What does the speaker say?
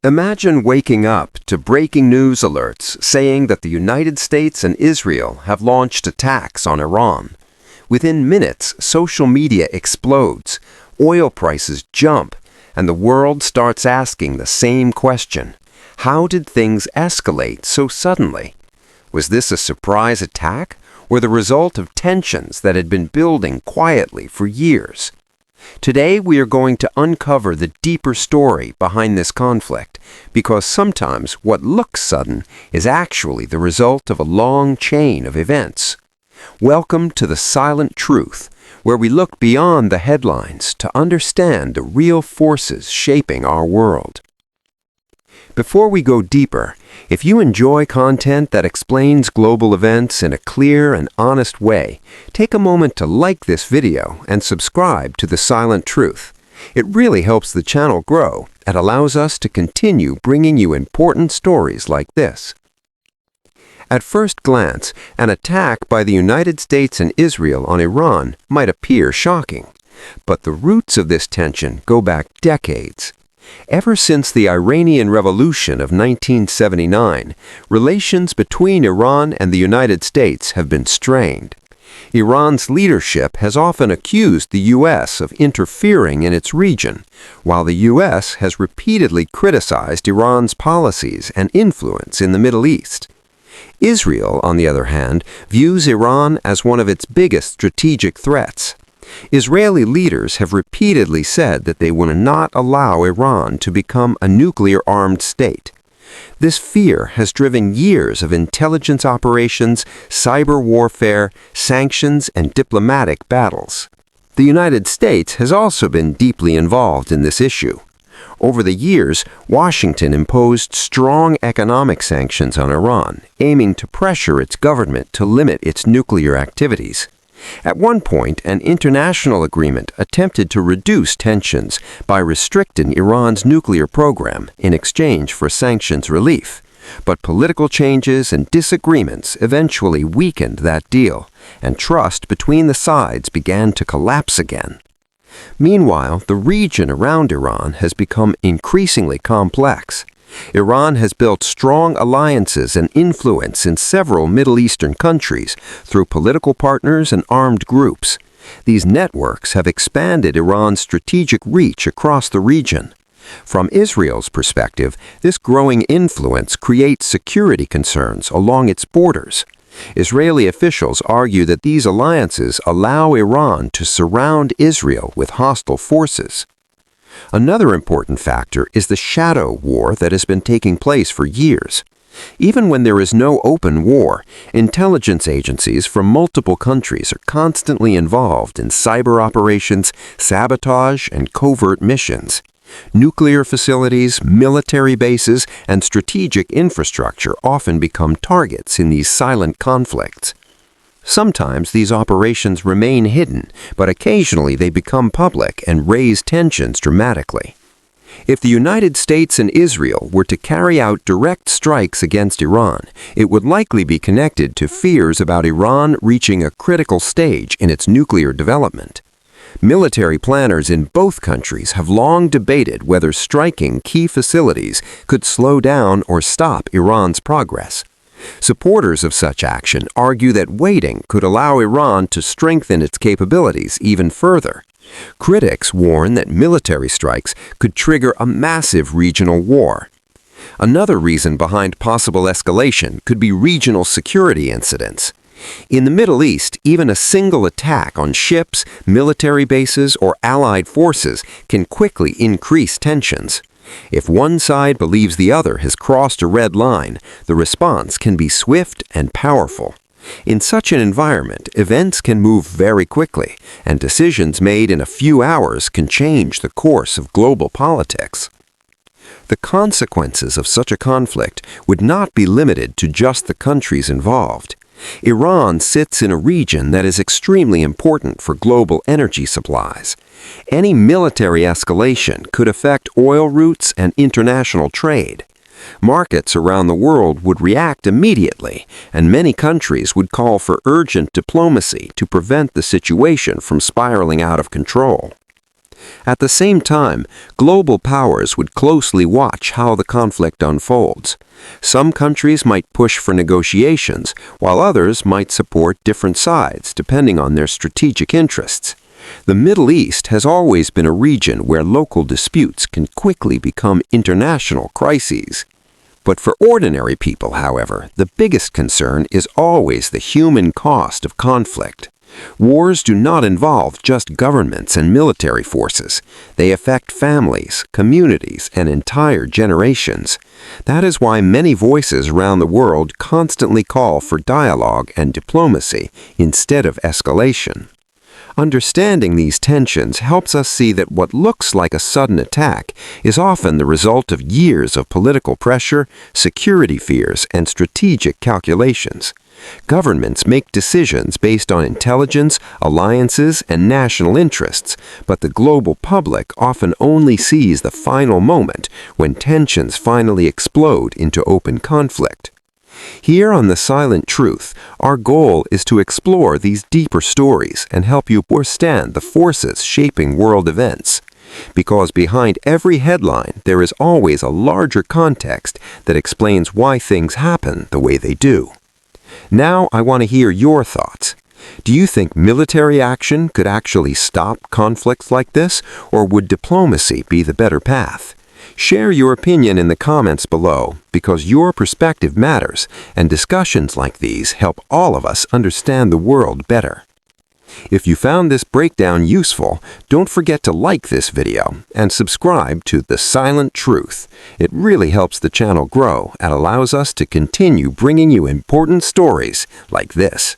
Imagine waking up to breaking news alerts saying that the United States and Israel have launched attacks on Iran. Within minutes, social media explodes, oil prices jump, and the world starts asking the same question. How did things escalate so suddenly? Was this a surprise attack or the result of tensions that had been building quietly for years? Today we are going to uncover the deeper story behind this conflict, because sometimes what looks sudden is actually the result of a long chain of events. Welcome to The Silent Truth, where we look beyond the headlines to understand the real forces shaping our world. Before we go deeper, if you enjoy content that explains global events in a clear and honest way, take a moment to like this video and subscribe to The Silent Truth. It really helps the channel grow and allows us to continue bringing you important stories like this. At first glance, an attack by the United States and Israel on Iran might appear shocking, but the roots of this tension go back decades. Ever since the Iranian Revolution of 1979, relations between Iran and the United States have been strained. Iran's leadership has often accused the U.S. of interfering in its region, while the U.S. has repeatedly criticized Iran's policies and influence in the Middle East. Israel, on the other hand, views Iran as one of its biggest strategic threats. Israeli leaders have repeatedly said that they will not allow Iran to become a nuclear-armed state. This fear has driven years of intelligence operations, cyber warfare, sanctions, and diplomatic battles. The United States has also been deeply involved in this issue. Over the years, Washington imposed strong economic sanctions on Iran, aiming to pressure its government to limit its nuclear activities. At one point, an international agreement attempted to reduce tensions by restricting Iran's nuclear program in exchange for sanctions relief. But political changes and disagreements eventually weakened that deal, and trust between the sides began to collapse again. Meanwhile, the region around Iran has become increasingly complex. Iran has built strong alliances and influence in several Middle Eastern countries through political partners and armed groups. These networks have expanded Iran's strategic reach across the region. From Israel's perspective, this growing influence creates security concerns along its borders. Israeli officials argue that these alliances allow Iran to surround Israel with hostile forces. Another important factor is the shadow war that has been taking place for years. Even when there is no open war, intelligence agencies from multiple countries are constantly involved in cyber operations, sabotage, and covert missions. Nuclear facilities, military bases, and strategic infrastructure often become targets in these silent conflicts. Sometimes these operations remain hidden, but occasionally they become public and raise tensions dramatically. If the United States and Israel were to carry out direct strikes against Iran, it would likely be connected to fears about Iran reaching a critical stage in its nuclear development. Military planners in both countries have long debated whether striking key facilities could slow down or stop Iran's progress. Supporters of such action argue that waiting could allow Iran to strengthen its capabilities even further. Critics warn that military strikes could trigger a massive regional war. Another reason behind possible escalation could be regional security incidents. In the Middle East, even a single attack on ships, military bases, or allied forces can quickly increase tensions. If one side believes the other has crossed a red line, the response can be swift and powerful. In such an environment, events can move very quickly, and decisions made in a few hours can change the course of global politics. The consequences of such a conflict would not be limited to just the countries involved. Iran sits in a region that is extremely important for global energy supplies. Any military escalation could affect oil routes and international trade. Markets around the world would react immediately, and many countries would call for urgent diplomacy to prevent the situation from spiraling out of control. At the same time, global powers would closely watch how the conflict unfolds. Some countries might push for negotiations, while others might support different sides, depending on their strategic interests. The Middle East has always been a region where local disputes can quickly become international crises. But for ordinary people, however, the biggest concern is always the human cost of conflict. Wars do not involve just governments and military forces. They affect families, communities, and entire generations. That is why many voices around the world constantly call for dialogue and diplomacy instead of escalation. Understanding these tensions helps us see that what looks like a sudden attack is often the result of years of political pressure, security fears, and strategic calculations. Governments make decisions based on intelligence, alliances, and national interests, but the global public often only sees the final moment when tensions finally explode into open conflict. Here on The Silent Truth, our goal is to explore these deeper stories and help you understand the forces shaping world events. Because behind every headline, there is always a larger context that explains why things happen the way they do. Now I want to hear your thoughts. Do you think military action could actually stop conflicts like this, or would diplomacy be the better path? Share your opinion in the comments below, because your perspective matters, and discussions like these help all of us understand the world better. If you found this breakdown useful, don't forget to like this video and subscribe to The Silent Truth. It really helps the channel grow and allows us to continue bringing you important stories like this.